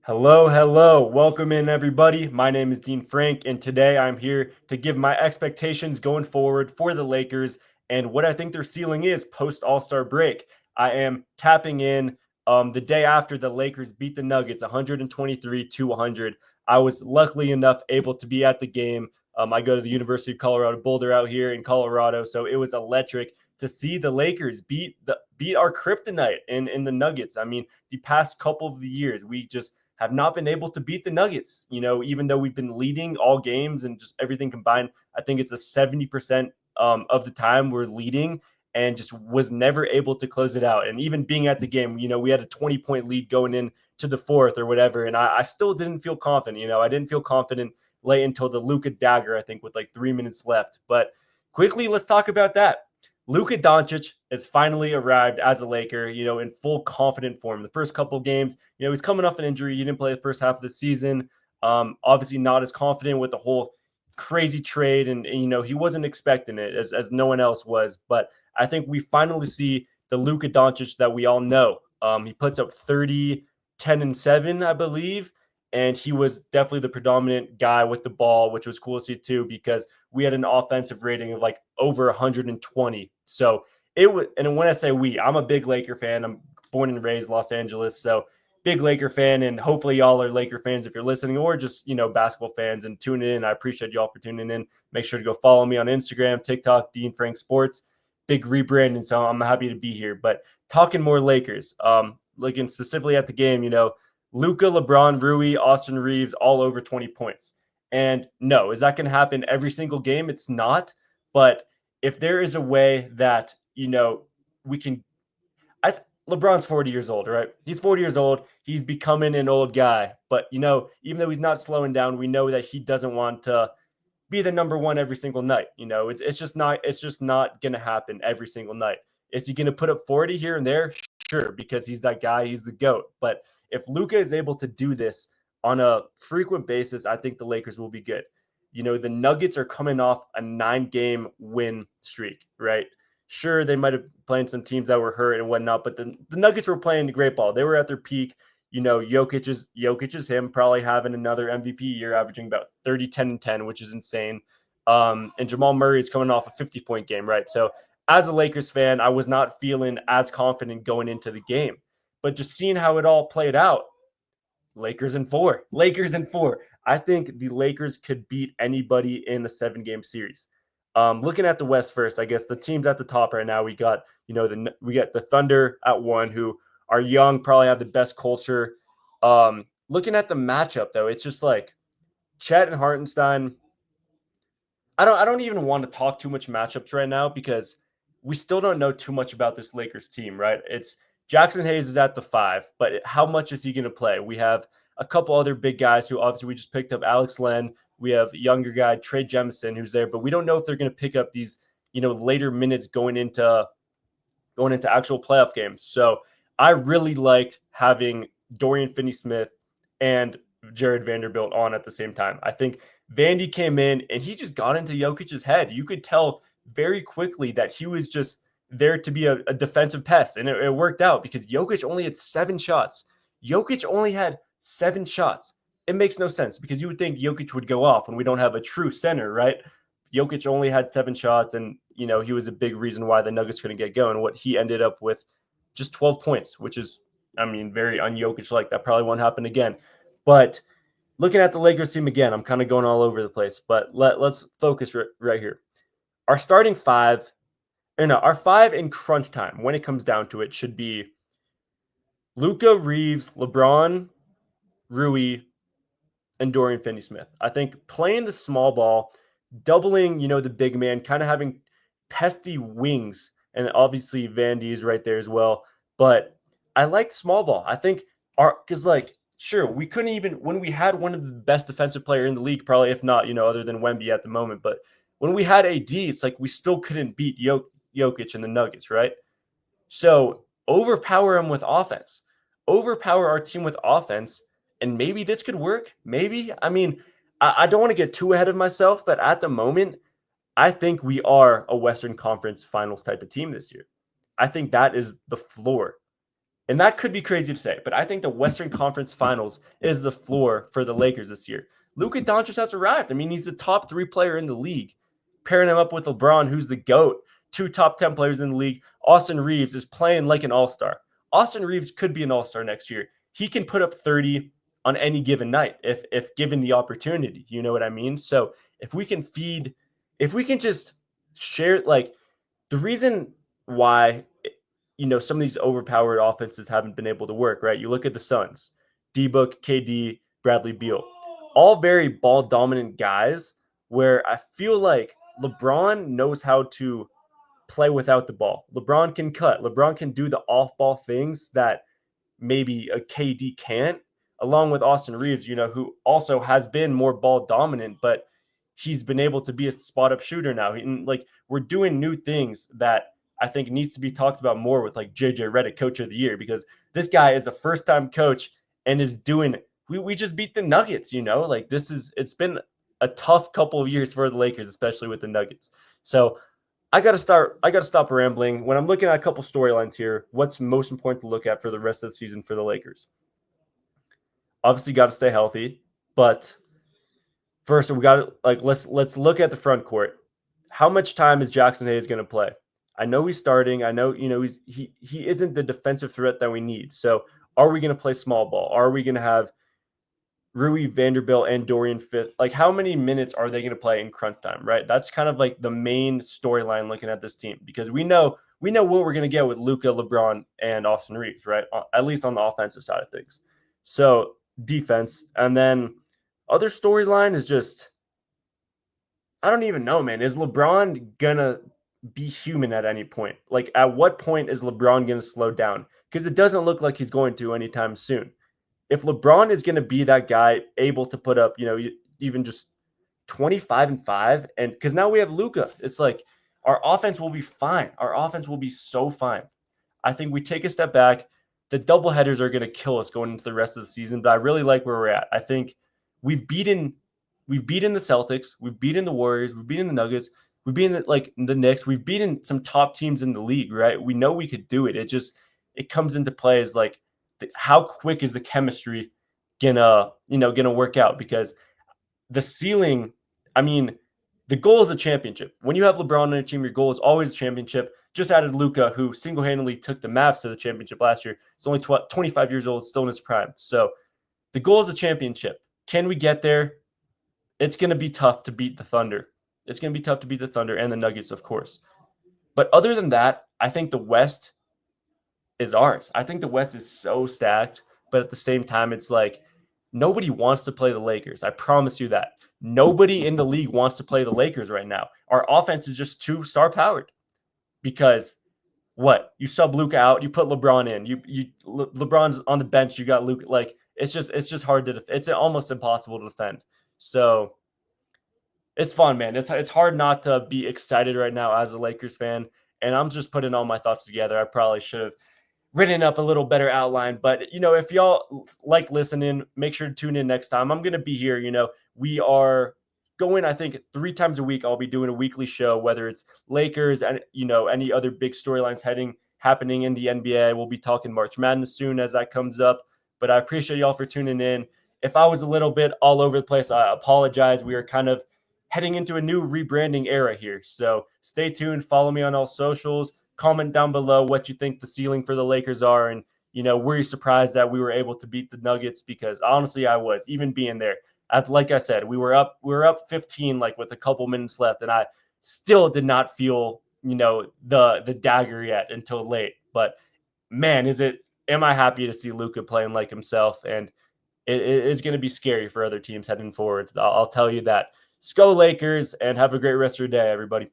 Hello, hello. Welcome in, everybody. My name is Dean Frank, and today I'm here to give my expectations going forward for the Lakers and what I think their ceiling is post All-Star break. I am tapping in the day after the Lakers beat the Nuggets 123-100. I was luckily enough able to be at the game. I go to the University of Colorado Boulder out here in Colorado, so it was electric to see the Lakers beat our kryptonite in the Nuggets. I mean, the past couple of the years, we just have not been able to beat the Nuggets. Even though we've been leading all games and just everything combined, I think it's a 70% of the time we're leading and just was never able to close it out. And even being at the game, we had a 20-point lead going in to the fourth or whatever. And I still didn't feel confident. I didn't feel confident late until the Luka dagger, I think, with like 3 minutes left. But quickly, let's talk about that. Luka Doncic has finally arrived as a Laker, in full confident form. The first couple of games, he's coming off an injury. He didn't play the first half of the season. Obviously not as confident with the whole crazy trade. And he wasn't expecting it as no one else was. But I think we finally see the Luka Doncic that we all know. He puts up 30, 10, and 7, I believe. And he was definitely the predominant guy with the ball, which was cool to see too, because we had an offensive rating of like over 120. So it was, and when I say we, I'm a big Laker fan. I'm born and raised Los Angeles, so big Laker fan, and hopefully y'all are Laker fans if you're listening, or just basketball fans and tuning in. I appreciate y'all for tuning in. Make sure to go follow me on Instagram, TikTok, Dean Frank Sports. Big rebranding, so I'm happy to be here. But talking more Lakers, looking specifically at the game, Luka, LeBron, Rui, Austin Reeves, all over 20 points. And no, is that going to happen every single game? It's not. But if there is a way that, we can, LeBron's 40 years old, right? He's 40 years old. He's becoming an old guy. But, even though he's not slowing down, we know that he doesn't want to be the number one every single night. It's just not going to happen every single night. Is he going to put up 40 here and there? Sure, because he's that guy. He's the GOAT. But if Luka is able to do this on a frequent basis, I think the Lakers will be good. The Nuggets are coming off a 9-game win streak, right? Sure, they might have played some teams that were hurt and whatnot, but the Nuggets were playing the great ball. They were at their peak. Jokic is him, probably having another MVP year, averaging about 30, 10, and 10, which is insane. And Jamal Murray is coming off a 50-point game, right? So as a Lakers fan, I was not feeling as confident going into the game. But just seeing how it all played out, Lakers in 4. I think the Lakers could beat anybody in a 7-game series. Looking at the West first, I guess the teams at the top right now, we got the Thunder at 1, who are young, probably have the best culture. Looking at the matchup though, it's just like Chet and Hartenstein. I don't even want to talk too much matchups right now because we still don't know too much about this Lakers team, right? It's Jackson Hayes is at the 5, but how much is he going to play? We have a couple other big guys who obviously we just picked up. Alex Len. We have younger guy Trey Jemison who's there, but we don't know if they're going to pick up these later minutes going into actual playoff games. So I really liked having Dorian Finney-Smith and Jared Vanderbilt on at the same time. I think Vandy came in and he just got into Jokic's head. You could tell very quickly that he was just there to be a defensive pest, and it worked out because Jokic only had 7 shots. Jokic only had 7 shots. It makes no sense because you would think Jokic would go off when we don't have a true center, right? Jokic only had 7 shots, and he was a big reason why the Nuggets couldn't get going. What he ended up with, just 12 points, which is, very un-Jokic-like. That probably won't happen again. But looking at the Lakers team again, I'm kind of going all over the place. But let's focus right here. Our starting 5, our 5 in crunch time, when it comes down to it, should be Luka, Reeves, LeBron, Rui, and Dorian Finney-Smith. I think playing the small ball, doubling, the big man, kind of having pesty wings, and obviously Vandy is right there as well. But I like small ball. I think sure, we couldn't even, when we had one of the best defensive player in the league, probably, if not, other than Wemby at the moment, but when we had AD, it's like we still couldn't beat Jokic and the Nuggets, right? So overpower him with offense. Overpower our team with offense, and maybe this could work. Maybe. I don't want to get too ahead of myself, but at the moment, I think we are a Western Conference Finals type of team this year. I think that is the floor. And that could be crazy to say, but I think the Western Conference Finals is the floor for the Lakers this year. Luka Doncic has arrived. I mean, he's the top 3 player in the league. Pairing him up with LeBron, who's the GOAT, 2 top 10 players in the league. Austin Reeves is playing like an all-star. Austin Reeves could be an all-star next year. He can put up 30 on any given night if given the opportunity. You know what I mean? So if we can just share, like, the reason why some of these overpowered offenses haven't been able to work, right? You look at the Suns, D-Book, KD, Bradley Beal, all very ball dominant guys where I feel like LeBron knows how to play without the ball. LeBron can cut. LeBron can do the off-ball things that maybe a KD can't, along with Austin Reeves, who also has been more ball dominant, but he's been able to be a spot up shooter now. And like, we're doing new things that I think needs to be talked about more with like JJ Redick, coach of the year, because this guy is a first time coach and is doing, we just beat the Nuggets, like it's been a tough couple of years for the Lakers, especially with the Nuggets. So I got to stop rambling. When I'm looking at a couple storylines here, what's most important to look at for the rest of the season for the Lakers? Obviously got to stay healthy, but first we got to, like, let's look at the front court. How much time is Jackson Hayes going to play? I know he's starting. I know, he isn't the defensive threat that we need. So are we going to play small ball? Are we going to have Rui, Vanderbilt, and Dorian Fifth? Like, how many minutes are they going to play in crunch time, right? That's kind of like the main storyline looking at this team, because we know what we're going to get with Luka, LeBron, and Austin Reeves, right? At least on the offensive side of things. So defense, and then other storyline is just, I don't even know, man. Is LeBron gonna be human at any point? Like, at what point is LeBron gonna slow down? Because it doesn't look like he's going to anytime soon. If LeBron is gonna be that guy able to put up, even just 25 and 5, and because now we have Luka, it's like our offense will be fine. Our offense will be so fine. I think we take a step back. The doubleheaders are going to kill us going into the rest of the season, but I really like where we're at. I think we've beaten the Celtics, we've beaten the Warriors, we've beaten the Nuggets, we've beaten the Knicks, we've beaten some top teams in the league, right? We know we could do it. It comes into play as like how quick is the chemistry gonna work out, because the ceiling, I mean, the goal is a championship. When you have LeBron on your team, your goal is always a championship. Just added Luka, who single-handedly took the Mavs to the championship last year. He's only 25 years old, still in his prime. So the goal is a championship. Can we get there? It's going to be tough to beat the Thunder. It's going to be tough to beat the Thunder and the Nuggets, of course. But other than that, I think the West is ours. I think the West is so stacked, but at the same time, it's like nobody wants to play the Lakers. I promise you that. Nobody in the league wants to play the Lakers right now. Our offense is just too star-powered. Because you sub Luka out, you put LeBron in, LeBron's on the bench, you got Luka. Like, it's just hard to it's almost impossible to defend. So it's fun, man. It's hard not to be excited right now as a Lakers fan, and I'm just putting all my thoughts together. I probably should have written up a little better outline, but if y'all like listening, make sure to tune in next time. I'm going to be here. We are going, I think, 3 times a week. I'll be doing a weekly show, whether it's Lakers and any other big storylines happening in the NBA. We'll be talking March Madness soon as that comes up, but I appreciate y'all for tuning in. If I was a little bit all over the place, I apologize. We are kind of heading into a new rebranding era here, so stay tuned. Follow me on all socials. Comment down below what you think the ceiling for the Lakers are, and were you surprised that we were able to beat the Nuggets? Because honestly, I was. Even being there, like I said, we were up 15, like with a couple minutes left, and I still did not feel the dagger yet until late. But man, am I happy to see Luka playing like himself, and it is going to be scary for other teams heading forward. I'll tell you that. Go Lakers, and have a great rest of your day, everybody.